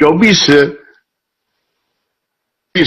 24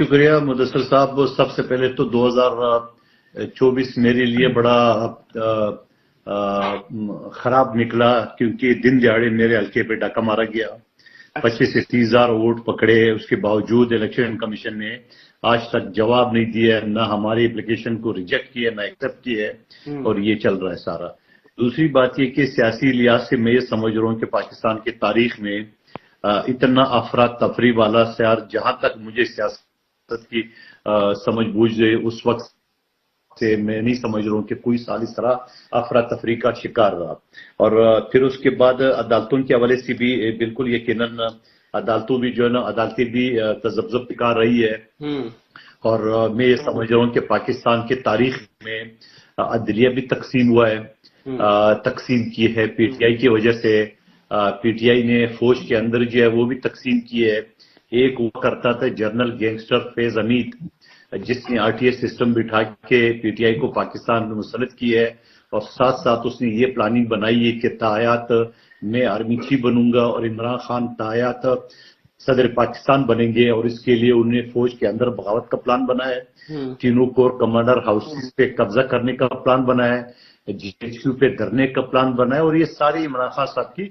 شکریہ مدثر صاحب. سب سے پہلے تو 2024 میرے لیے بڑا خراب نکلا کیونکہ دن دیہڑے میرے حلقے پہ ڈاکہ مارا گیا. 25 سے 30 ہزار ووٹ پکڑے. اس کے باوجود الیکشن کمیشن نے آج تک جواب نہیں دیا، نہ ہماری اپلیکیشن کو ریجیکٹ کیا نہ ایکسپٹ کیا ہے، اور یہ چل رہا ہے سارا. دوسری بات یہ کہ سیاسی لحاظ سے میں یہ سمجھ رہا ہوں کہ پاکستان کی تاریخ میں اتنا افراتفری والا سیار جہاں تک مجھے سیاست کی سمجھ بوجھ ہے اس وقت سے میں نہیں سمجھ رہا ہوں کہ کوئی سال اس طرح افراتفری کا شکار رہا. اور پھر اس کے بعد عدالتوں کے حوالے سے بھی بالکل یقیناً عدالتوں بھی جو ہے نا عدالتیں بھی تذبذب پکار رہی ہے. اور میں یہ سمجھ رہا ہوں کہ پاکستان کی تاریخ میں عدلیہ بھی تقسیم ہوا ہے، تقسیم کی ہے پی ٹی آئی کی وجہ سے. پی ٹی آئی نے فوج کے اندر جو ہے وہ بھی تقسیم کی ہے. ایک وہ کرتا تھا جنرل گینگسٹر فیض حمید، جس نے آر ٹی ایس سسٹم بٹھا کے پی ٹی آئی کو پاکستان میں مسلط کی ہے، اور ساتھ ساتھ اس نے یہ پلاننگ بنائی ہے کہ تاحیات میں آرمی چیف بنوں گا اور عمران خان تاحیات صدر پاکستان بنیں گے، اور اس کے لیے انہوں نے فوج کے اندر بغاوت کا پلان بنایا ہے، تینوں کور کمانڈر ہاؤسز پہ قبضہ کرنے کا پلان بنایا ہے، جی ایچ کیو پہ دھرنے کا پلان بنا ہے، اور یہ ساری عمران خان صاحب کی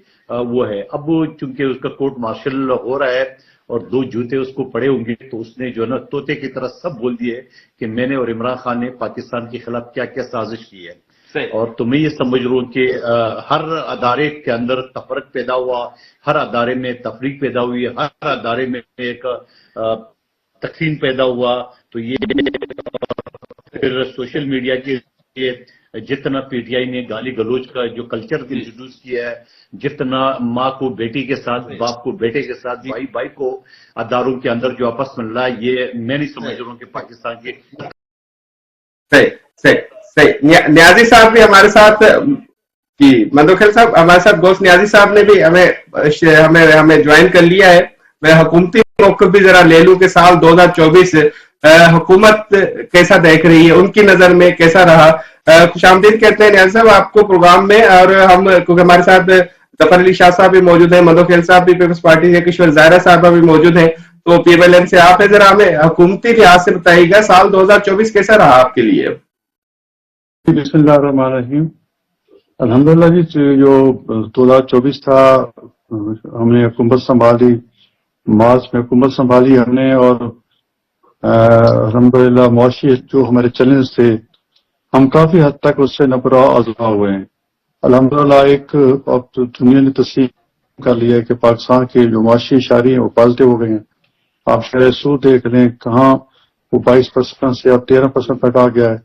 وہ ہے. اب چونکہ اس کا کورٹ مارشل ہو رہا ہے اور 2 جوتے اس کو پڑے ہوں گے، تو اس نے جو ہے نا طوطے کی طرح سب بول دیے کہ میں نے اور عمران خان نے پاکستان کے خلاف کیا کیا سازش کی ہے. اور تو میں یہ سمجھ رہا ہوں کہ ہر ادارے کے اندر تفرق پیدا ہوا، ہر ادارے میں تفریق پیدا ہوئی، ہر ادارے میں ایک تقسیم پیدا ہوا. تو یہ پھر سوشل میڈیا کے لیے جتنا پی ٹی آئی نے گالی گلوچ کا جو کلچر انٹروڈیوس کیا ہے، جتنا ماں کو بیٹی کے ساتھ، باپ کو بیٹے کے ساتھ، بھائی بھائی کو اداروں کے اندر جو آپس میں لڑا، یہ میں نہیں سمجھ رہا ہوں کہ پاکستان کے صحیح. نیازی صاحب بھی ہمارے ساتھ، جی مندوخیل صاحب ہمارے ساتھ، گوشت نیازی صاحب نے بھی ہمیں جوائن کر لیا ہے. میں حکومتی موقف بھی ذرا لے لوں کہ سال 2024 حکومت کیسا دیکھ رہی ہے، ان کی نظر میں کیسا رہا. خوش آمدید کہتے ہیں نیازی صاحب آپ کو پروگرام میں. اور ہم کیونکہ ہمارے ساتھ ظفر علی شاہ صاحب بھی موجود ہیں، مندوخیل صاحب بھی پیپلز پارٹی کے، کشور زائرہ صاحبہ بھی موجود ہیں، تو پی ایل این سے آپ ذرا ہمیں حکومتی لحاظ سے بتائیے گا سال 2024 کیسا رہا آپ کے لیے؟ بسم اللہ الرحمن الرحیم. الحمدللہ جی، جو 2024 تھا ہم نے حکومت سنبھالی، مارچ میں حکومت سنبھالی ہم نے، اور الحمدللہ معاشی جو ہمارے چیلنج تھے ہم کافی حد تک اس سے نبرا آزما ہوئے ہیں. الحمدللہ ایک اب دنیا نے تسلیم کر لیا ہے کہ پاکستان کے جو معاشی اشارے ہیں وہ پالتے ہو گئے ہیں. آپ شرح سود دیکھ لیں کہاں وہ 22% سے اب 13% تک آ گیا ہے،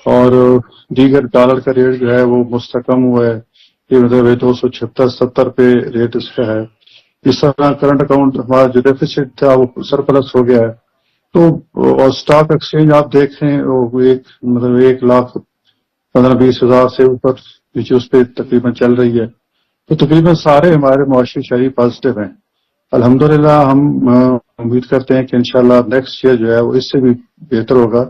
اور دیگر ڈالر کا ریٹ جو ہے وہ مستحکم ہوا ہے، یہ مطلب 276-70 پہ ریٹ اس کا ہے. اس طرح کرنٹ اکاؤنٹ ہمارا جو ڈیفیسٹ تھا وہ سرپلس ہو گیا ہے. تو اور اسٹاک ایکسچینج آپ دیکھیں وہ ایک مطلب 1,15,20,000 سے اوپر نیچے اس پہ تقریباً چل رہی ہے. تو تقریباً سارے ہمارے معاشی شہری پازیٹیو ہیں. الحمدللہ ہم امید کرتے ہیں کہ انشاءاللہ نیکسٹ ایئر جو ہے وہ اس سے بھی بہتر ہوگا.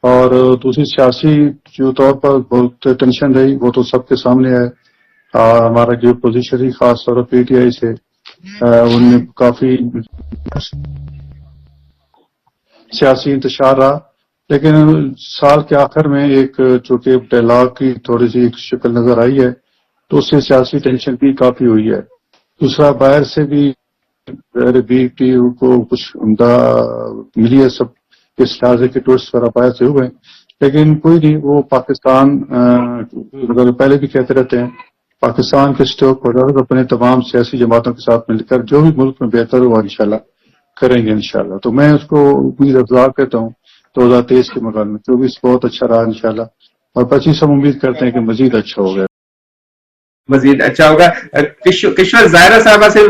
اور دوسری سیاسی جو طور پر بہت ٹینشن رہی وہ تو سب کے سامنے ہے. ہمارا جو پوزیشن رہی خاص طور پر پی ٹی آئی سے ان میں کافی سیاسی انتشار رہا، لیکن سال کے آخر میں ایک چونکہ ڈائلاگ کی تھوڑی سی ایک شکل نظر آئی ہے تو اس سے سیاسی ٹینشن بھی کافی ہوئی ہے. دوسرا باہر سے بھی بی ٹی کو کچھ عمدہ ملی ہے، سب اس لحاظ کے ٹورسٹ وغیرہ باہر سے ہوئے، لیکن کوئی نہیں. وہ پاکستان پہلے بھی کہتے رہتے ہیں پاکستان کے اسٹاک ہولڈرز اپنے تمام سیاسی جماعتوں کے ساتھ مل کر جو بھی ملک میں بہتر ہوا انشاءاللہ کریں گے انشاءاللہ. تو میں اس کو امید افزار کہتا ہوں 2023 کے مقابلے میں 24 بہت اچھا رہا انشاءاللہ، اور 25 ہم امید کرتے ہیں کہ مزید اچھا ہوگا، مزید اچھا ہوگا. کشور زائرہ صاحبہ سے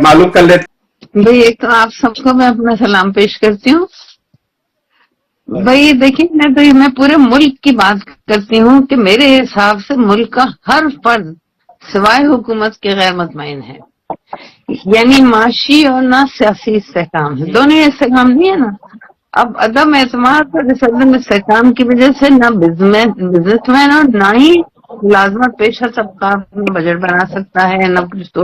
معلوم کر لیتے. بھائی ایک تو آپ سب کو میں اپنا سلام پیش کرتی ہوں. بھائی دیکھیں میں پورے ملک کی بات کرتی ہوں کہ میرے حساب سے ملک کا ہر فرد سوائے حکومت کے غیر مطمئن ہے، یعنی معاشی اور نہ سیاسی استحکام ہے، دونوں استحکام نہیں ہے نا. اب عدم اعتماد اور عدم استحکام کی وجہ سے نہ بزنس مین اور نہ ہی ملازمت پیشہ طبقہ بجٹ بنا سکتا ہے، نہ کچھ تو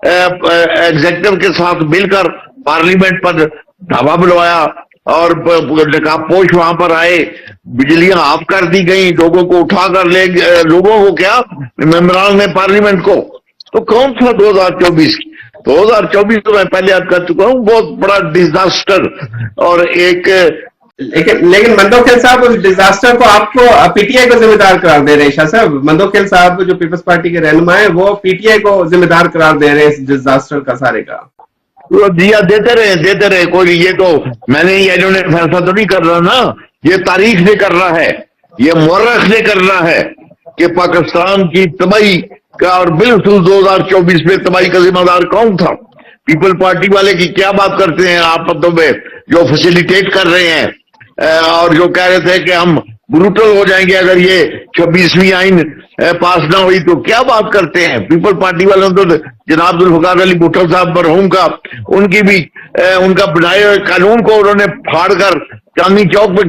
ایگزیکٹو کے ساتھ مل کر پارلیمنٹ پر دھاوا بلوایا اور نقاب پوش وہاں پر آئے، بجلیاں آف کر دی گئیں، لوگوں کو اٹھا کر لوگوں کو کیا ممبران نے پارلیمنٹ کو. تو کون تھا 2024 تو میں پہلے یاد کر چکا ہوں، بہت بڑا ڈیزاسٹر. اور ایک لیکن مندوکھیل صاحب اس ڈیزاسٹر کو آپ کو پی ٹی آئی کو ذمہ دار قرار دے رہے ہیں. شاہ صاحب مندوکھیل صاحب جو پیپلز پارٹی کے رہنما ہیں وہ پی ٹی آئی کو ذمہ دار قرار دے رہے ہیں اس ڈیزاسٹر کا سارے کا. دیا دیتے رہے کوئی. یہ تو میں نے انہوں نے فیصلہ تو نہیں کر رہا نا، یہ تاریخ سے کر رہا ہے، یہ مورخ سے کر رہا ہے کہ پاکستان کی تباہی کا اور بالخصوص 2024 میں تباہی کا ذمہ دار کون تھا. پیپل پارٹی والے کی کیا بات کرتے ہیں آپ میں جو فیسیلیٹیٹ کر رہے ہیں اور جو کہہ رہے تھے کہ ہم بروٹل ہو جائیں گے اگر یہ 26ویں آئین پاس نہ ہوئی، تو کیا بات کرتے ہیں پیپل پارٹی والوں. تو جناب ذوالفقار علی بھٹو صاحب مرحوم کا ان کا بنائے ہوئے قانون کو انہوں نے پھاڑ کر چاندنی چوک پہ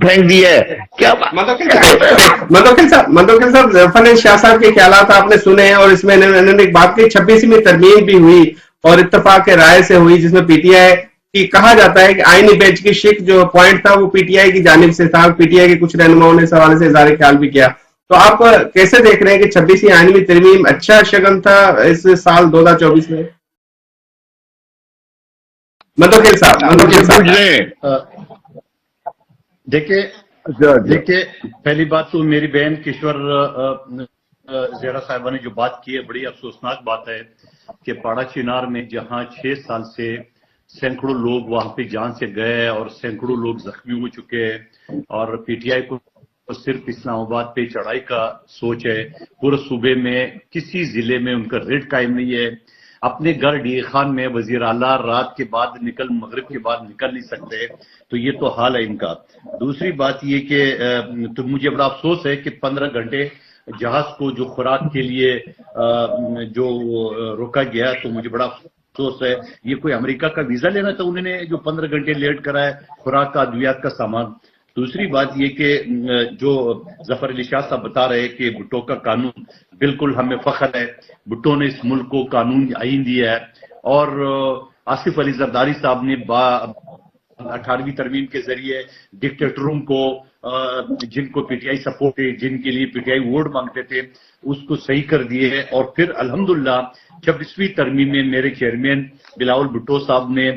پھینک دی ہے. کیا مندوکھیل صاحب ظفر شاہ صاحب کے خیالات آپ نے سنے ہیں، اور اس میں انہوں نے ایک بات کی 26ویں ترمیم بھی ہوئی اور اتفاق رائے سے ہوئی، جس میں پی ٹی آئی کی کہا جاتا ہے کہ آئینی بینچ کی شک جو پوائنٹ تھا وہ پی ٹی آئی کی جانب سے تھا. پی ٹی آئی کے کچھ رہنماؤں نے اس حوالے سے اظہار خیال بھی کیا. تو آپ کیسے دیکھ رہے ہیں کہ 26ویں آئینی ترمیم اچھا شگن تھا اس سال 2024 میں؟ مندوکھیل صاحب دیکھیے پہلی بات تو میری بہن کشور زہرا صاحبہ نے جو بات کی ہے بڑی افسوسناک بات ہے کہ پاڑا چنار میں جہاں 6 سال سے سینکڑوں لوگ وہاں پہ جان سے گئے اور سینکڑوں لوگ زخمی ہو چکے ہیں، اور پی ٹی آئی کو صرف اسلام آباد پہ چڑھائی کا سوچ ہے. پورے صوبے میں کسی ضلع میں ان کا ریٹ قائم نہیں ہے. اپنے گھر ڈی خان میں وزیر اعلیٰ رات کے بعد مغرب کے بعد نکل نہیں سکتے. تو یہ تو حال ہے ان کا. دوسری بات یہ کہ تو مجھے بڑا افسوس ہے کہ 15 گھنٹے جہاز کو جو خوراک کے لیے جو روکا گیا، تو مجھے بڑا افسوس ہے. یہ کوئی امریکہ کا ویزا لینا تھا انہوں نے جو 15 گھنٹے لیٹ کرا ہے خوراک کا ادویات کا سامان. دوسری بات یہ کہ جو ظفر علی شاہ صاحب بتا رہے کہ بھٹو کا قانون، بالکل ہمیں فخر ہے. بھٹو نے اس ملک کو قانون آئین دیا ہے، اور آصف علی زرداری صاحب نے 18ویں ترمیم کے ذریعے ڈکٹیٹروں کو جن کو پی ٹی آئی سپورٹ ہے، جن کے لیے پی ٹی آئی ووٹ مانگتے تھے، اس کو صحیح کر دیے ہے. اور پھر الحمدللہ 26ویں ترمیم میں میرے چیئرمین بلاول بھٹو صاحب نے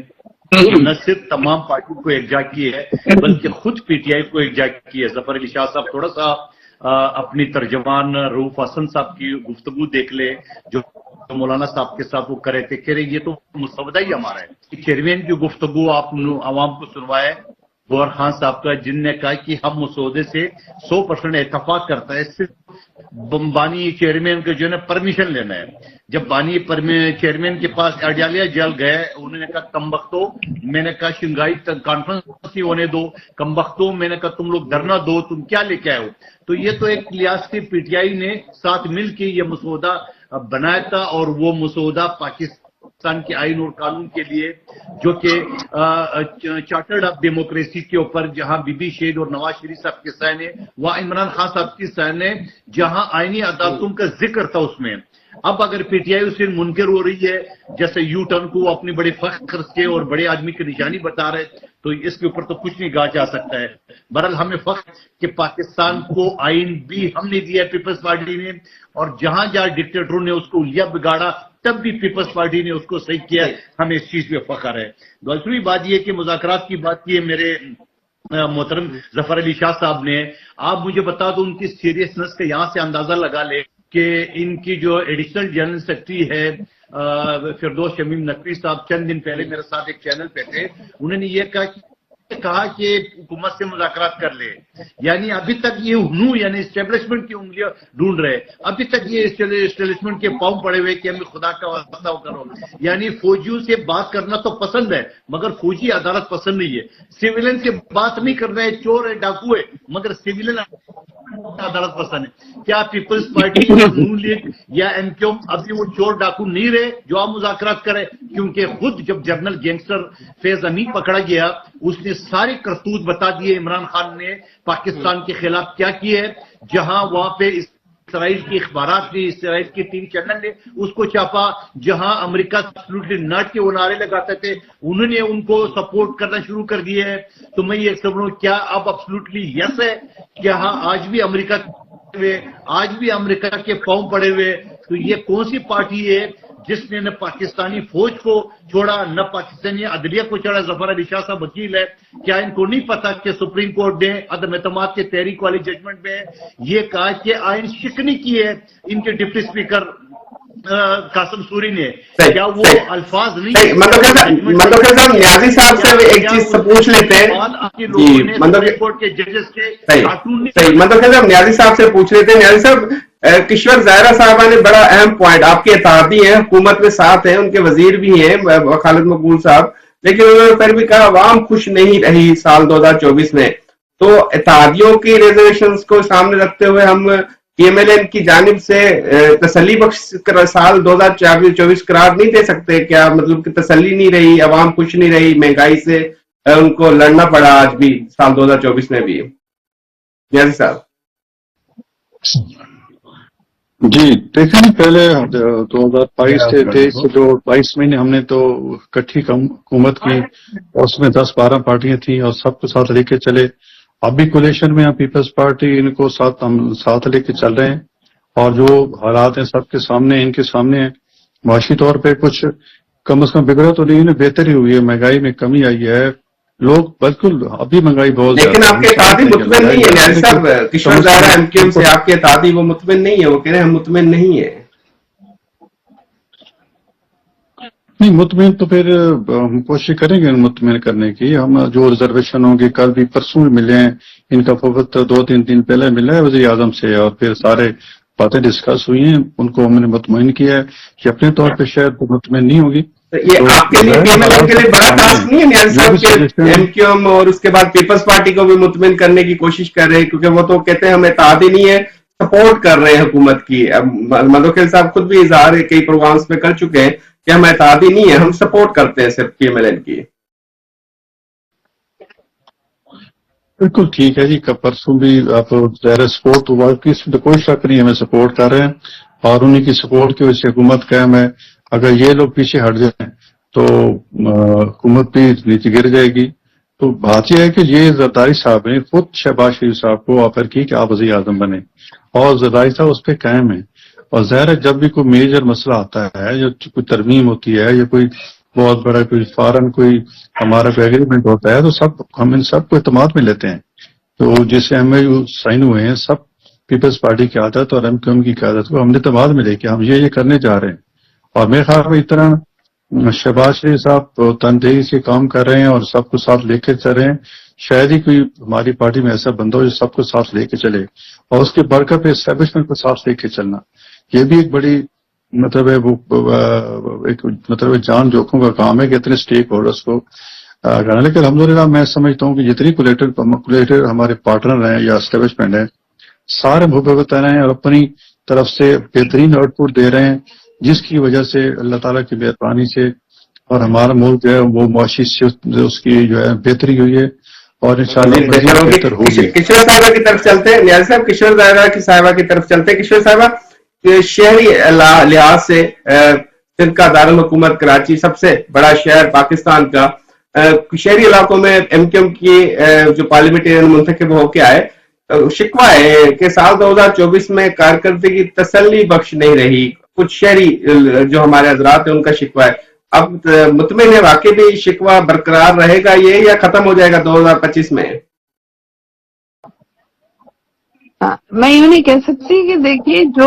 نہ صرف تمام پارٹیوں کو یکجا کی ہے بلکہ خود پی ٹی آئی کو یکجا کی ہے. ظفر علی شاہ صاحب تھوڑا سا اپنی ترجمان رؤوف حسن صاحب کی گفتگو دیکھ لے جو مولانا صاحب کے ساتھ وہ کرے تھے، کہہ رہے یہ تو مسودہ ہی ہمارا ہے. چیئرمین کی گفتگو آپ عوام کو سنوائے گور خان صاحب کا، جن نے کہا کہ ہم مسودے سے 100% اتفاق کرتا ہے، صرف بانی چیئرمین کے جو ہے پرمیشن لینا ہے. جب بانی چیئرمین کے پاس ایڈیالیا جیل گئے، انہوں نے کہا کمبختو، میں نے کہا شنگھائی کانفرنس ہی ہونے دو، کمبختو میں نے کہا تم لوگ دھرنا دو، تم کیا لے کے آئے ہو. تو یہ تو ایک ریاستی پی ٹی آئی نے ساتھ مل کے یہ مسودہ بنایا تھا، اور وہ مسودہ پاکستان کے آئین اور قانون کے لیے جو کہ چارٹرڈ آف ڈیموکریسی کے اوپر جہاں بی بی شہید اور نواز شریف صاحب کے سائن ہے، وہاں عمران خان صاحب کی سائن ہے، جہاں آئینی عدالتوں کا ذکر تھا اس میں. اب اگر پی ٹی آئی اسے منکر ہو رہی ہے، جیسے یو ٹرن کو اپنی بڑے فخر کے اور بڑے آدمی کی نشانی بتا رہے، تو اس کے اوپر تو کچھ نہیں کہا جا سکتا ہے. بہرحال ہمیں فخر کہ پاکستان کو آئین بھی ہم نے دیا پیپلز پارٹی نے، اور جہاں جہاں ڈکٹیٹروں نے اس کو لیا بگاڑا تب بھی پیپلز پارٹی نے اس کو صحیح کیا. ہمیں اس چیز پہ فخر ہے. دوسری بات یہ کہ مذاکرات کی بات کی ہے میرے محترم ظفر علی شاہ صاحب نے. آپ مجھے بتا دو ان کی سیریسنس کا یہاں سے اندازہ لگا لے کہ ان کی جو ایڈیشنل جنرل سیکرٹری ہے فردوس شمیم نقوی صاحب چند دن پہلے میرے ساتھ ایک چینل پہ تھے، انہوں نے یہ کہا کہ حکومت سے مذاکرات کر لے. یعنی ابھی تک یہ یعنی اسٹیبلشمنٹ کی انگلیاں ڈھونڈ رہے، ابھی تک یہ اسٹیبلشمنٹ کے پاؤں پڑے ہوئے کہ ہمیں خدا کا واسطہ کرو. یعنی فوجیوں سے بات کرنا تو پسند ہے مگر فوجی عدالت پسند نہیں ہے. سویلین سے بات نہیں کر رہے، چور ہے ڈاکو ہے، مگر سویلین عدالت پسند ہے. کیا پیپلز پارٹی نون لیگ یا ایم کیو ابھی وہ چور ڈاکو نہیں رہے جو آپ مذاکرات کرے؟ کیونکہ خود جب جنرل گینگسٹر فیض امین پکڑا گیا اس نے سارے کرتوت بتا دیے عمران خان نے پاکستان کے خلاف کیا کیے، جہاں وہاں پہ اسرائیل کی اخبارات نے، اسرائیل کے ٹی وی چینل نے اس کو چھاپا، جہاں امریکہ ایبسولوٹلی ناٹ کے وہ نعرے لگاتے تھے، انہوں نے ان کو سپورٹ کرنا شروع کر دیا ہے. تو میں یہ سمجھوں کیا اب ایبسولوٹلی یس ہے کہ ہاں آج بھی امریکہ کے پاؤں پڑے ہوئے. تو یہ کون سی پارٹی ہے جس نے نہ پاکستانی فوج کو چھوڑا، نہ پاکستانی عدلیہ کو چھوڑا؟ ظفر علی شاہ صاحب وکیل ہے، کیا ان کو نہیں پتا کہ سپریم کورٹ نے عدم اعتماد کے تحریک والی ججمنٹ میں یہ کہا کہ آئین شکنی کی ہے ان کے ڈپٹی اسپیکر قاسم سوری نے؟ کیا وہ الفاظ نہیں؟ مطلب صاحب نیازی صاحب سے ایک چیز پوچھ لیتے ہیں. سپریم کورٹ کے ججز کے مطلب صاحب نیازی صاحب سے پوچھ لیتے ہیں. نیازی صاحب، کشور زہرا صاحبہ نے بڑا اہم پوائنٹ، آپ کے اتحادی ہیں، حکومت میں ساتھ ہیں، ان کے وزیر بھی ہیں خالد مقبول صاحب، لیکن انہوں نے پھر بھی کہا عوام خوش نہیں رہی سال 2024 میں. تو اتحادیوں کی ریزرویشنز کو سامنے رکھتے ہوئے ہم پی ایم ایل این کی جانب سے تسلی بخش سال 2024 قرار نہیں دے سکتے کیا؟ مطلب کہ تسلی نہیں رہی، عوام خوش نہیں رہی، مہنگائی سے ان کو لڑنا پڑا آج بھی سال 2024 میں بھی. نیازی صاحب جی دیکھیں، پہلے 2022 سے 23 سے جو 22 مہینے ہم نے تو کٹھی حکومت کی، اس میں 10-12 پارٹیاں تھیں اور سب کو ساتھ لے کے چلے. اب بھی کولیشن میں پیپلز پارٹی ان کو ہم ساتھ لے کے چل رہے ہیں، اور جو حالات ہیں سب کے سامنے، ان کے سامنے ہیں. معاشی طور پہ کچھ کم از کم بگڑا تو نہیں ہے، بہتری ہوئی ہے، مہنگائی میں کمی آئی ہے. لوگ بالکل ابھی مہنگائی بہت زیادہ، لیکن آپ کے اتحادی مطمئن نہیں ہے نیازی صاحب. کشور زہرا ایم کیو ایم سے آپ کے اتحادی وہ مطمئن نہیں ہے، وہ کہہ رہے ہیں ہم مطمئن نہیں ہے. نہیں مطمئن تو پھر ہم کوشش کریں گے مطمئن کرنے کی. ہم جو ریزرویشن ہوں گے، کل بھی پرسوں بھی ملے ہیں، ان کا فوقت 2-3 دن پہلے ملا ہے وزیر اعظم سے، اور پھر سارے باتیں ڈسکس ہوئی ہیں. ان کو ہم نے مطمئن کیا ہے کہ اپنے طور پہ شاید مطمئن نہیں ہوگی. یہ آپ کے لیے پی ایم ایل این کے لیے بڑا ٹاسک نہیں ہے نیازی صاحب کے ایم کیو ایم اور اس کے بعد پیپلز پارٹی کو بھی مطمئن کرنے کی کوشش کر رہے ہیں؟ کیونکہ وہ تو کہتے ہیں ہم اتحادی نہیں ہے، سپورٹ کر رہے ہیں حکومت کی. اب مدوخیل صاحب خود بھی اظہار کئی پروگرامز میں کر چکے ہیں کہ ہم اتحادی نہیں ہیں، ہم سپورٹ کرتے ہیں صرف پی ایم ایل این کی. بالکل ٹھیک ہے جی. پرسوں بھی آپ ظاہر سپورٹ تو کوئی شک نہیں، ہمیں سپورٹ کر رہے ہیں، اور انہیں کی سپورٹ کی وجہ سے حکومت قائم ہے. اگر یہ لوگ پیچھے ہٹ جائیں تو حکومت بھی نیچے گر جائے گی. تو بات یہ ہے کہ یہ زرداری صاحب نے خود شہباز شریف صاحب کو آفر کی کہ آپ وزیر اعظم بنے، اور زرداری صاحب اس پہ قائم ہیں. اور ظاہر ہے جب بھی کوئی میجر مسئلہ آتا ہے، یا کوئی ترمیم ہوتی ہے، یا کوئی بہت بڑا کوئی فارن کوئی ہمارا کوئی ایگریمنٹ ہوتا ہے، تو ہم ان سب کو اعتماد میں لیتے ہیں. تو جیسے ایم اے سائن ہوئے ہیں سب پیپلز پارٹی کی عادت اور ایم کیو ایم کی قیادت کو ہم نے اعتماد میں لے کے ہم یہ کرنے جا رہے ہیں. اور میرے خیال میں اس طرح شہباز شریف صاحب تندہی سے کام کر رہے ہیں اور سب کو ساتھ لے کے چل رہے ہیں. شاید ہی کوئی ہماری پارٹی میں ایسا بندہ ہو جو سب کو ساتھ لے کے چلے، اور اس کے برکت پہ اسٹیبلشمنٹ کو ساتھ لے کے چلنا، یہ بھی ایک بڑی مطلب ہے ایک مطلب جان جوکھوں کا کام ہے کہ اتنے اسٹیک ہولڈرس کو کرنا. لیکن الحمدللہ میں سمجھتا ہوں کہ جتنی کولیٹر ہمارے پارٹنر ہیں یا اسٹیبلشمنٹ ہیں، سارے محبت رہے ہیں اور اپنی طرف سے بہترین آؤٹ پٹ دے رہے ہیں، جس کی وجہ سے اللہ تعالیٰ کی مہربانی سے اور ہمارا ملک جو ہے وہ معاشی اس کی جو ہے بہتری ہوئی ہے، اور انشاءاللہ بہتر ہوگی. کشور صاحبہ کی طرف چلتے ہیں نیازی صاحب، کشور صاحبہ کی طرف چلتے ہیں. کشور صاحبہ، شہری لحاظ سے سندھ کا دارالحکومت کراچی سب سے بڑا شہر پاکستان کا، شہری علاقوں میں ایم کیو ایم کی جو پارلیمنٹرین منتخب ہو کے آئے، شکوہ ہے کہ سال 2024 میں کارکردگی تسلی بخش نہیں رہی. کچھ شہری جو ہمارے حضرات ہیں ان کا شکوہ ہے. اب مطمئن ہے واقعی بھی شکوہ برقرار رہے گا یہ، یا ختم ہو جائے گا 2025 میں؟ میں یوں نہیں کہہ سکتی کہ دیکھیے جو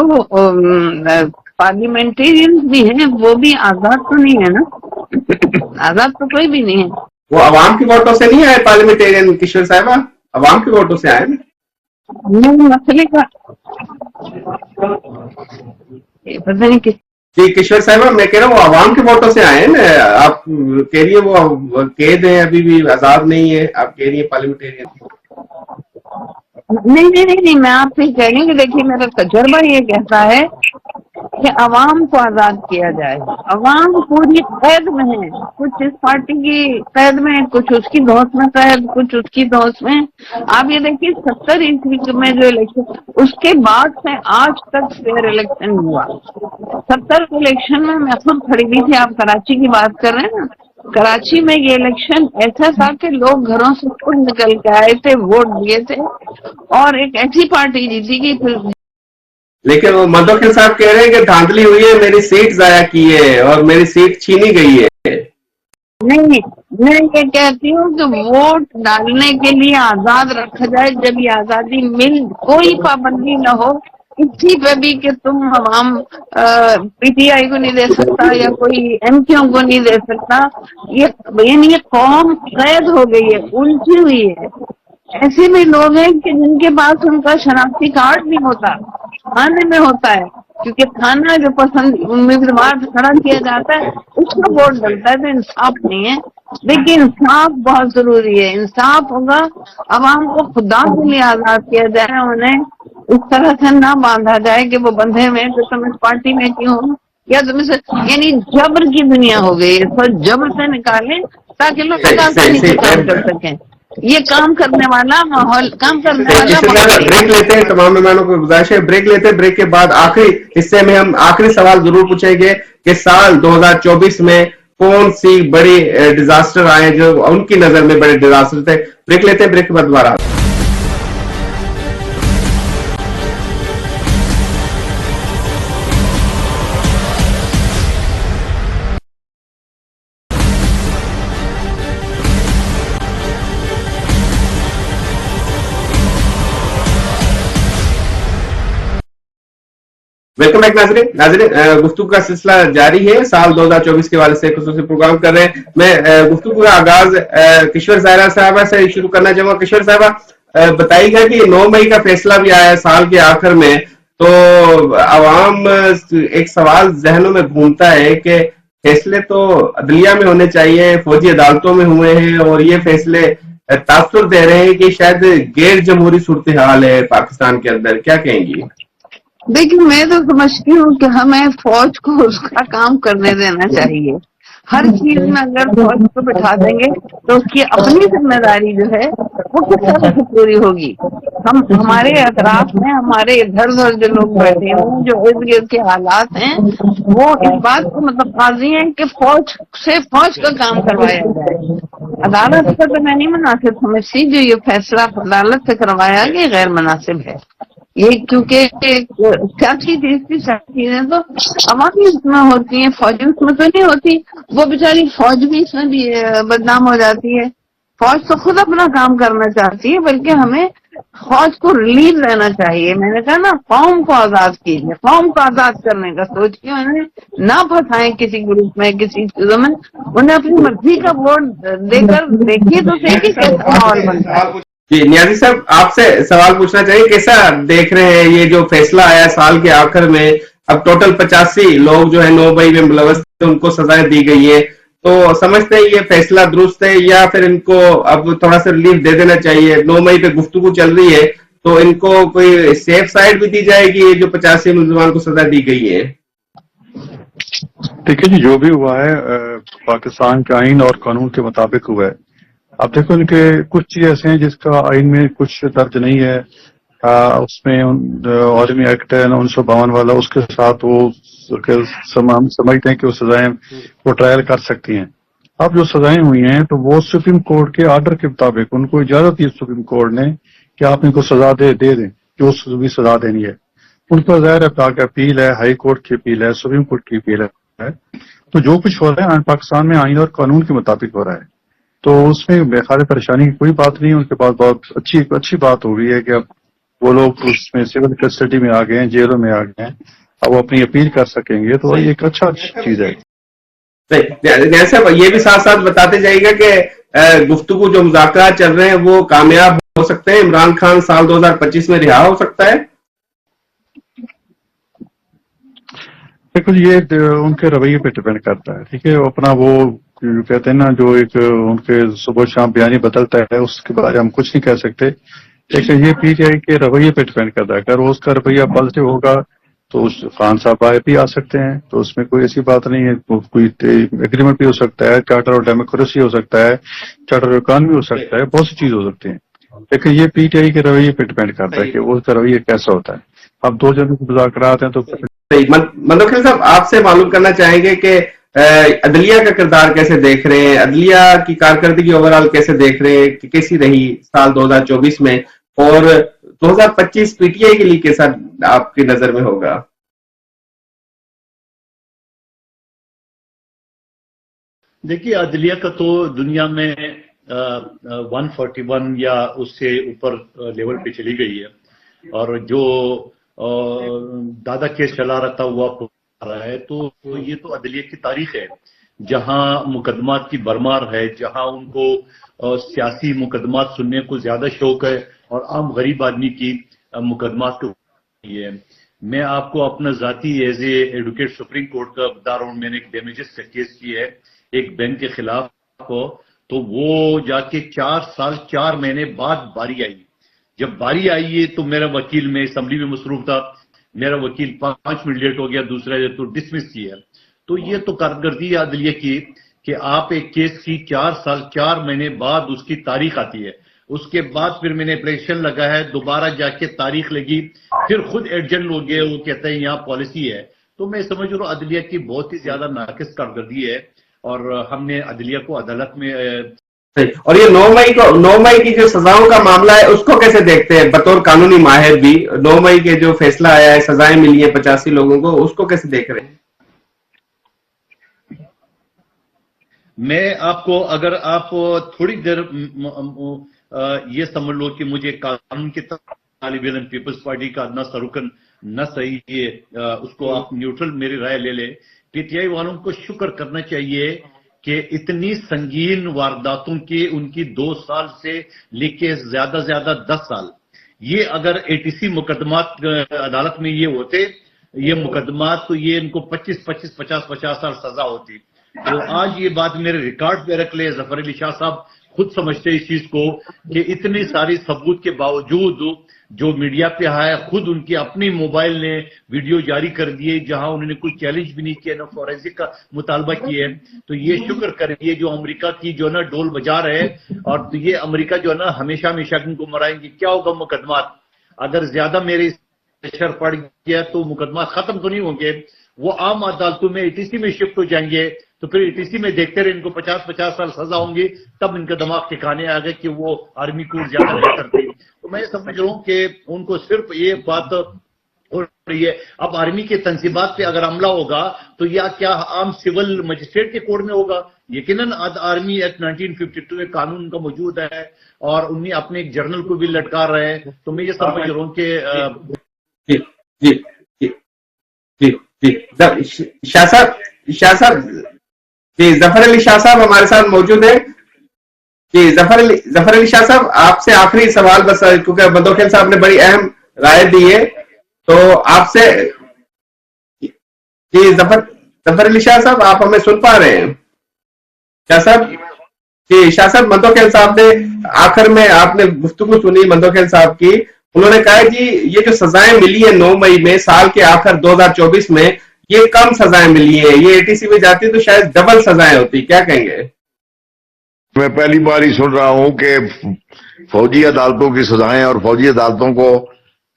پارلیمنٹرین بھی ہیں وہ بھی آزاد تو نہیں ہے نا، آزاد تو کوئی بھی نہیں ہے. وہ عوام کی ووٹوں سے نہیں آئے پارلیمنٹرین کشور صاحبہ، عوام کی ووٹوں سے آئے نا. مسئلے کا پتہ نہیں کس جی کشور صاحبہ، میں کہہ رہا ہوں وہ عوام کے ووٹوں سے آئے ہیں نا. آپ کہہ رہی ہے وہ قید ہے، ابھی بھی آزاد نہیں ہے، آپ کہہ رہی ہیں پارلیمنٹرین. نہیں، میں آپ سے کہہ رہی ہوں کہ دیکھیے میرا تجربہ یہ کہتا ہے کہ عوام کو آزاد کیا جائے. عوام پوری قید میں ہے، کچھ اس پارٹی کی قید میں، کچھ اس کی دھوس میں قید، کچھ اس کی دھوس میں. آپ یہ دیکھیے 70 میں جو الیکشن، اس کے بعد سے آج تک فیئر الیکشن ہوا. 70 الیکشن میں خود کھڑی ہوئی تھی. آپ کراچی کی بات کر رہے ہیں نا، کراچی میں یہ الیکشن ایسا تھا کہ لوگ گھروں سے خود نکل کے آئے تھے، ووٹ دیے تھے، اور ایک ایسی پارٹی جیتی کہ پھر. لیکن وہ مدوکر صاحب کہہ رہے ہیں کہ دھاندلی ہوئی ہے، میری سیٹ ضائع کی ہے اور میری سیٹ چھینی گئی ہے. نہیں، میں یہ کہتی ہوں کہ ووٹ ڈالنے کے لیے آزاد رکھا جائے. جب یہ آزادی کوئی پابندی نہ ہو کسی پہ بھی کہ تم عوام پی ٹی آئی کو نہیں دے سکتا یا کوئی ایم کیوں کو نہیں دے سکتا. یہ قوم قید ہو گئی ہے، الجھی ہوئی ہے. ایسے بھی لوگ ہیں کہ جن کے پاس ان کا شناختی کارڈ نہیں ہوتا، کھانے میں ہوتا ہے، کیونکہ کھانا جو پسند امیدوار کھڑا کیا جاتا ہے اس کو ووٹ ڈلتا ہے. تو انصاف نہیں ہے. دیکھیے انصاف بہت ضروری ہے. انصاف ہوگا، عوام کو خدا کے لیے آزاد کیا جائے، انہیں اس طرح سے نہ باندھا جائے کہ وہ بندھے میں تو تم اس پارٹی میں کیوں ہو، یا تم سے، یعنی جبر کی دنیا ہو گئی ہے. تو جبر سے نکالیں تاکہ لوگ آسانی سے کام کر سکیں. یہ کام کرنے والا ماحول، کام کرنے والا ماحول. بریک لیتے ہیں، تمام مہمانوں کو گزارش ہے بریک لیتے ہیں. بریک کے بعد آخری حصے میں ہم آخری سوال ضرور پوچھیں گے کہ سال 2024 میں کون سی بڑی ڈیزاسٹر آئے جو ان کی نظر میں بڑے ڈیزاسٹر تھے. بریک لیتے ہیں، بریک کے بعد دوبارہ. ویلکم بیک ناظرین گفتگو کا سلسلہ جاری ہے. سال 2024 کے حوالے سے خصوصی پروگرام کر رہے ہیں. میں گفتگو کا آغاز کشور ظاہرہ صاحبہ سے شروع کرنا چاہوں گا. کشور صاحبہ بتائیے گا کہ 9 مئی کا فیصلہ بھی آیا ہے سال کے آخر میں، تو عوام ایک سوال ذہنوں میں گھومتا ہے کہ فیصلے تو عدلیہ میں ہونے چاہیے، فوجی عدالتوں میں ہوئے ہیں، اور یہ فیصلے تاثر دے رہے ہیں کہ شاید غیر جمہوری صورتحال ہے پاکستان کے اندر. کیا کہیں گی؟ دیکھیے میں تو سمجھتی ہوں کہ ہمیں فوج کو اس کا کام کرنے دینا چاہیے. ہر چیز میں اگر فوج کو بٹھا دیں گے تو اس کی اپنی ذمہ داری جو ہے وہ کس طرح سے پوری ہوگی. ہمارے اطراف میں ہمارے ادھر ادھر جو لوگ بیٹھے ہیں، جو ارد گرد کے حالات ہیں، وہ اس بات کو مطلب قاضی ہیں کہ فوج سے فوج کا کام کروایا جائے. عدالت کا تو میں نہیں مناسب سمجھتی جو یہ فیصلہ عدالت سے کروایا یہ غیر مناسب ہے. یہ کیونکہ سیاسی چیزیں تو عوامی اس میں ہوتی ہیں، فوجی اس میں تو نہیں ہوتی. وہ بیچاری فوج بھی اس میں بھی بدنام ہو جاتی ہے. فوج تو خود اپنا کام کرنا چاہتی ہے، بلکہ ہمیں فوج کو ریلیف دینا چاہیے. میں نے کہا نا، قوم کو آزاد کیجیے. قوم کو آزاد کرنے کا سوچ کے انہیں نہ پھنسائیں کسی گروپ میں، کسی چیزوں میں. انہیں اپنی مرضی کا ووٹ دے کر دیکھیے تو صحیح کہ کیسا ماحول بنتا ہے. جی نیازی صاحب، آپ سے سوال پوچھنا چاہیے، کیسا دیکھ رہے ہیں یہ جو فیصلہ آیا سال کے آخر میں؟ اب ٹوٹل 85 لوگ جو ہے 9 مئی میں ملوث تھے، ان کو سزائیں دی گئی ہے. تو سمجھتے ہیں یہ فیصلہ درست ہے یا پھر ان کو اب تھوڑا سا ریلیف دے دینا چاہیے؟ 9 مئی پہ گفتگو چل رہی ہے، تو ان کو کوئی سیف سائڈ بھی دی جائے گی یہ جو 85 ملزمان کو سزا دی گئی ہے؟ دیکھیے جی، جو بھی ہوا ہے پاکستان کے آئین اور قانون کے مطابق ہوا ہے. اب دیکھو ان کے کچھ چیزیں ایسے ہیں جس کا آئین میں کچھ درج نہیں ہے. اس میں عالمی ایکٹ ہے 1952 والا، اس کے ساتھ وہ سمجھتے ہیں کہ وہ سزائیں وہ ٹرائل کر سکتی ہیں. اب جو سزائیں ہوئی ہیں تو وہ سپریم کورٹ کے آرڈر کے مطابق ان کو اجازت دی سپریم کورٹ نے کہ آپ ان کو سزا دے دیں جو بھی سزا دینی ہے. ان کا ظاہر ہے اپیل ہے، ہائی کورٹ کی اپیل ہے، سپریم کورٹ کی اپیل ہے. تو جو کچھ ہو رہا ہے پاکستان میں آئین اور قانون کے مطابق ہو رہا ہے، تو اس میں بے خار پریشانی کی کوئی بات نہیں. ان کے پاس بہت اچھی بات ہو گئی ہے کہ اب وہ لوگ اس میں سول کسٹڈی میں آ گئے ہیں، جیلوں میں آ گئے ہیں، اب وہ اپنی اپیل کر سکیں گے. تو یہ ایک اچھا چیز ہے. جیسے یہ بھی ساتھ ساتھ بتاتے جائے گا کہ گفتگو جو مذاکرات چل رہے ہیں وہ کامیاب ہو سکتے ہیں. عمران خان سال 2025 میں رہا ہو سکتا ہے. دیکھو یہ ان کے رویے پہ ڈپینڈ کرتا ہے. ٹھیک ہے، اپنا وہ کہتے ہیں نا، جو ایک ان کے صبح شام بیانی بدلتا ہے، اس کے بارے ہم کچھ نہیں کہہ سکتے. لیکن یہ پی ٹی آئی کے رویے پہ ڈپینڈ کرتا ہے. اگر اس کا رویہ پازیٹیو ہوگا تو خان صاحب باہر بھی آ سکتے ہیں، تو اس میں کوئی ایسی بات نہیں ہے. کوئی ایگریمنٹ بھی ہو سکتا ہے، چارٹر آف ڈیموکریسی ہو سکتا ہے، چارٹر آف اکانومی ہو سکتا ہے، بہت سی چیز ہو سکتی ہیں. لیکن یہ پی ٹی آئی کے رویے پہ ڈپینڈ کرتا ہے کہ وہ کا رویہ کیسا ہوتا ہے. اب دو جنوں کے مذاکرات ہیں تو مندوخیل صاحب آپ سے معلوم کرنا چاہیں گے کہ عدلیہ کا کردار کیسے دیکھ رہے ہیں، عدلیہ کی کارکردگی اوورال کیسے دیکھ رہے ہیں کہ کیسی رہی سال 2024 میں، اور 2025 پی ٹی آئی کے لیے کیسا آپ کی نظر میں ہوگا؟ دیکھیے، عدلیہ کا تو دنیا میں 141 یا اس سے اوپر لیول پہ چلی گئی ہے، اور جو دادا کیس چلا رہتا ہوا رہا ہے، تو یہ تو عدلیہ کی تاریخ ہے جہاں مقدمات کی برمار ہے، جہاں ان کو سیاسی مقدمات سننے کو زیادہ شوق ہے اور عام غریب آدمی کی مقدمات کو ہے. میں آپ کو اپنا ذاتی as a advocate supreme court کا بتا رہا ہوں. میں نے ایک ڈیمیجز کا کیس کی ہے ایک بینک کے خلاف کو، تو وہ جا کے 4 سال 4 مہینے بعد باری آئی. جب باری آئی ہے تو میرا وکیل، میں اسمبلی میں مصروف تھا، میرا وکیل 5 منٹ لیٹ ہو گیا، دوسرا تو ڈسمس کیا. تو یہ تو کارکردگی ہے عدلیہ کی کہ آپ ایک کیس کی 4 سال 4 مہینے بعد اس کی تاریخ آتی ہے. اس کے بعد پھر میں نے اپلیکیشن لگا ہے، دوبارہ جا کے تاریخ لگی، پھر خود ایڈجنٹ ہو گئے، وہ کہتے ہیں یہاں پالیسی ہے. تو میں سمجھ رہا ہوں عدلیہ کی بہت ہی زیادہ ناقص کارکردگی ہے، اور ہم نے عدلیہ کو عدالت میں اور یہ 9 مئی کی جو سزاؤں کا معاملہ ہے اس کو کیسے دیکھتے ہیں بطور قانونی ماہر بھی؟ 9 مئی کے جو فیصلہ آیا ہے، سزائیں ملی ہیں 85 لوگوں کو، اس کو کیسے دیکھ رہے ہیں؟ میں آپ کو، اگر آپ تھوڑی دیر یہ سمجھ لو کہ مجھے قانون کے طالب علم پیپلز پارٹی کا ادنا سا رکن نہ صحیح ہے، اس کو آپ نیوٹرل میری رائے لے لیں. پی ٹی آئی والوں کو شکر کرنا چاہیے کہ اتنی سنگین وارداتوں کے ان کی 2 سال سے لے کے زیادہ 10 سال، یہ اگر ATC مقدمات عدالت میں یہ ہوتے یہ مقدمات، تو یہ ان کو 50 سال سزا ہوتی. تو آج یہ بات میرے ریکارڈ پہ رکھ لے، ظفر علی شاہ صاحب خود سمجھتے اس چیز کو کہ اتنی ساری ثبوت کے باوجود جو میڈیا پہ آیا، خود ان کے اپنی موبائل نے ویڈیو جاری کر دیے جہاں انہوں نے کوئی چیلنج بھی نہیں کیا، نہ فورینسک کا مطالبہ کیا ہے. تو یہ شکر کریے جو امریکہ کی جو نا ڈول بجا رہے ہیں، اور یہ امریکہ جو ہے نا ہمیشہ ان کو مرائیں گے. کیا ہوگا مقدمات اگر زیادہ میرے پریشر پڑ گیا تو مقدمات ختم تو نہیں ہوں گے، وہ عام عدالتوں میں ATC میں شفٹ ہو جائیں گے. تو پھر ATC میں دیکھتے رہے ان کو 50 سال سزا ہوں گی، تب ان کا دماغ ٹھکانے آ گئے کہ وہ آرمی کو زیادہ بہتر تھی. تو میں سمجھ رہا ہوں کہ ان کو صرف یہ بات ہو رہی ہے. اب آرمی کے تنصیبات پہ اگر عملہ ہوگا تو یا کیا عام سول مجسٹریٹ کے کوڈ میں ہوگا؟ یقیناً آرمی ایکٹ 1952 میں قانون کا موجود ہے، اور انہیں اپنے ایک جرنل کو بھی لٹکا رہے ہیں. تو میں یہ سمجھ رہا ہوں کہ شاہ صاحب جی، ظفر علی شاہ صاحب ہمارے ساتھ موجود ہیں. جی ظفر علی شاہ صاحب، آپ سے آخری سوال بس، کیونکہ مندوخیل صاحب نے بڑی اہم رائے دی ہے، تو آپ سے جی ظفر علی شاہ صاحب، آپ ہمیں سن پا رہے ہیں؟ شاہ صاحب جی، شاہ صاحب مندوخیل صاحب نے آخر میں آپ نے گفتگو سنی مندوخیل صاحب کی، انہوں نے کہا جی یہ جو سزائیں ملی ہیں 9 مئی میں سال کے آخر 2024 میں، یہ کم سزائیں ملی ہیں، یہ ATC میں جاتی تو شاید ڈبل سزائیں ہوتی. کیا کہیں گے؟ میں پہلی بار ہی سن رہا ہوں کہ فوجی عدالتوں کی سزائیں اور فوجی عدالتوں کو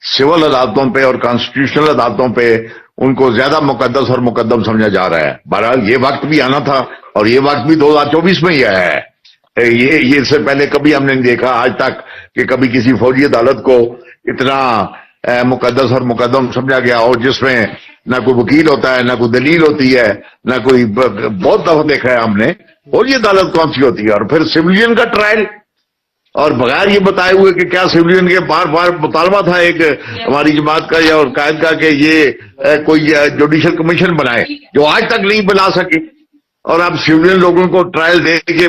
سول عدالتوں پہ اور کانسٹیٹیوشنل عدالتوں پہ ان کو زیادہ مقدس اور مقدم سمجھا جا رہا ہے. بہرحال یہ وقت بھی آنا تھا، اور یہ وقت بھی 2024 میں ہی آیا ہے. یہ اس سے پہلے کبھی ہم نے نہیں دیکھا آج تک کہ کبھی کسی فوجی عدالت کو اتنا مقدس اور مقدم سمجھا گیا ہو، جس میں نہ کوئی وکیل ہوتا ہے، نہ کوئی دلیل ہوتی ہے، نہ کوئی. بہت دفعہ دیکھا ہے ہم نے. اور یہ عدالت کون سی ہوتی ہے؟ اور پھر سویلین کا ٹرائل، اور بغیر یہ بتائے ہوئے کہ کیا سویلین کے بار بار مطالبہ تھا ایک ہماری جماعت کا یا اور قائد کا کہ یہ کوئی جوڈیشل کمیشن بنائے، جو آج تک نہیں بنا سکے. اور اب سویلین لوگوں کو ٹرائل دے کے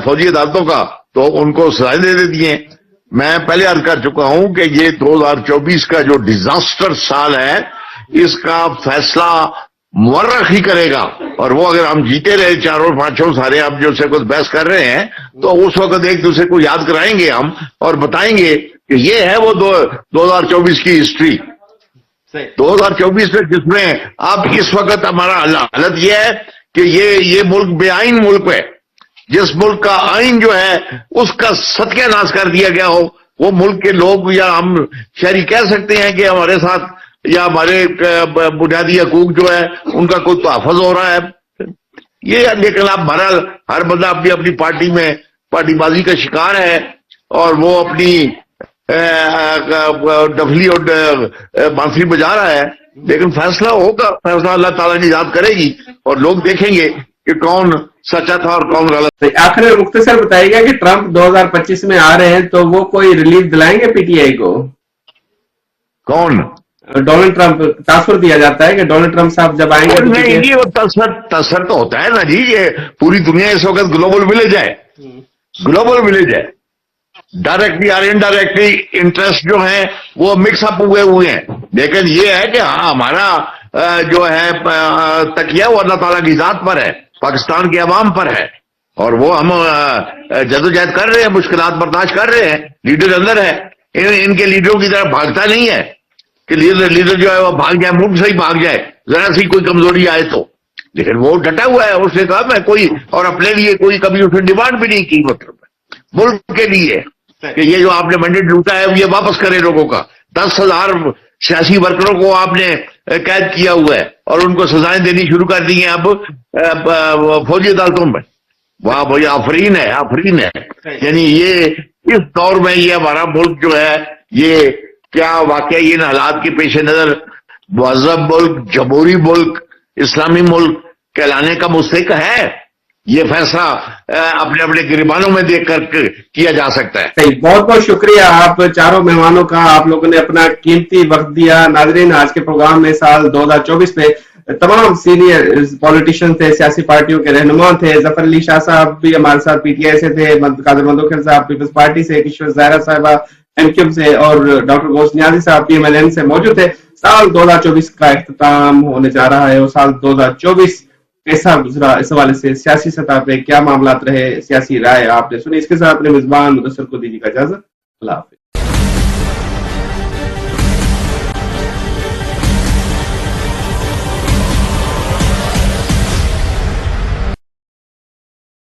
فوجی عدالتوں کا تو ان کو سزائیں دے دیتی ہیں. میں پہلے عرض کر چکا ہوں کہ یہ 2024 کا جو ڈیزاسٹر سال ہے، اس کا فیصلہ مورخ ہی کرے گا. اور وہ اگر ہم جیتے رہے 4 اور 5 سارے اب جو سے کچھ بحث کر رہے ہیں، تو اس وقت ایک دوسرے کو یاد کرائیں گے ہم اور بتائیں گے کہ یہ ہے وہ 2024 کی ہسٹری. 2024 میں جس میں اب اس وقت ہمارا حالت یہ ہے کہ یہ ملک بے آئین ملک ہے. جس ملک کا آئین جو ہے اس کا ستیہ ناش کر دیا گیا ہو، وہ ملک کے لوگ یا ہم شہری کہہ سکتے ہیں کہ ہمارے ساتھ یا ہمارے بنیادی حقوق جو ہے ان کا کوئی تحفظ ہو رہا ہے. یہ لیکن اب بہرحال ہر بندہ اپنی اپنی پارٹی میں پارٹی بازی کا شکار ہے اور وہ اپنی ڈفلی اور بانسری بجا رہا ہے. لیکن فیصلہ ہوگا، فیصلہ اللہ تعالیٰ نے یاد کرے گی اور لوگ دیکھیں گے کہ کون سچا تھا اور کون غلط. آخر میں مختصر بتائیے گا کہ ٹرمپ 2025 میں آ رہے ہیں تو وہ کوئی ریلیف دلائیں گے پی ٹی آئی کو؟ کون؟ Donald Trump. تاثر دیا جاتا ہے کہ ڈونلڈ ٹرمپ صاحب جب آئیں گے نہیں جی، وہ تصر تو ہوتا ہے نا جی. یہ پوری دنیا اس وقت گلوبل ولیج ہے، گلوبل ولیج ہے. ڈائریکٹلی اور انڈائریکٹلی انٹرسٹ جو ہیں وہ مکس اپ ہوئے ہیں. لیکن یہ ہے کہ ہاں ہمارا جو ہے تکیہ وہ اللہ تعالیٰ کی ذات پر ہے، پاکستان کے عوام پر ہے، اور وہ ہم جدوجہد کر رہے ہیں، مشکلات برداشت کر رہے ہیں. لیڈر اندر ہے، ان کے لیڈروں کی طرف بھاگتا نہیں ہے کہ لیڈر جو ہے وہ بھاگ جائے، ملک سے ہی بھاگ جائے ذرا سی کوئی کمزوری آئے تو. لیکن وہ ڈٹا ہوا ہے، اس نے کہا میں کوئی، اور اپنے لیے کوئی کبھی اس نے ڈیمانڈ بھی نہیں کی، مطلب ملک کے لیے کہ یہ جو آپ نے مینڈیٹ لوٹا ہے یہ واپس کرے لوگوں کا. 10,000 سیاسی ورکروں کو آپ نے قید کیا ہوا ہے اور ان کو سزائیں دینی شروع کر دی ہیں اب فوجی عدالتوں میں. واہ بھائی، آفرین ہے، آفرین ہے. یعنی یہ اس دور میں یہ ہمارا ملک جو ہے یہ کیا واقعی ان حالات کے پیش نظر مہذب ملک، جمہوری ملک، اسلامی ملک کہلانے کا مستحق ہے. یہ فیصلہ اپنے اپنے گریبانوں میں دیکھ کر کیا جا سکتا ہے. بہت بہت شکریہ آپ چاروں مہمانوں کا. آپ لوگوں نے اپنا قیمتی وقت دیا. ناظرین، آج کے پروگرام میں سال 2024 میں تمام سینئر پولیٹیشین تھے، سیاسی پارٹیوں کے رہنما تھے. ظفر علی شاہ صاحب بھی ہمارے ساتھ پی ٹی آئی سے تھے، قادر مندوخیل صاحب پیپلز پارٹی سے، کشور زہرا صاحبہ ایم کیو سے، اور ڈاکٹر گوشت نیازی صاحب پی ایم ایل این سے موجود تھے. سال 2024 کا اختتام ہونے جا رہا ہے، اور سال 2024 کیسا گزرا اس حوالے سے سیاسی سطح پہ کیا معاملات رہے، سیاسی رائے آپ نے سنی. اس کے ساتھ اپنے میزبان مدثر کو دیجیے گا اجازت. اللہ حافظ.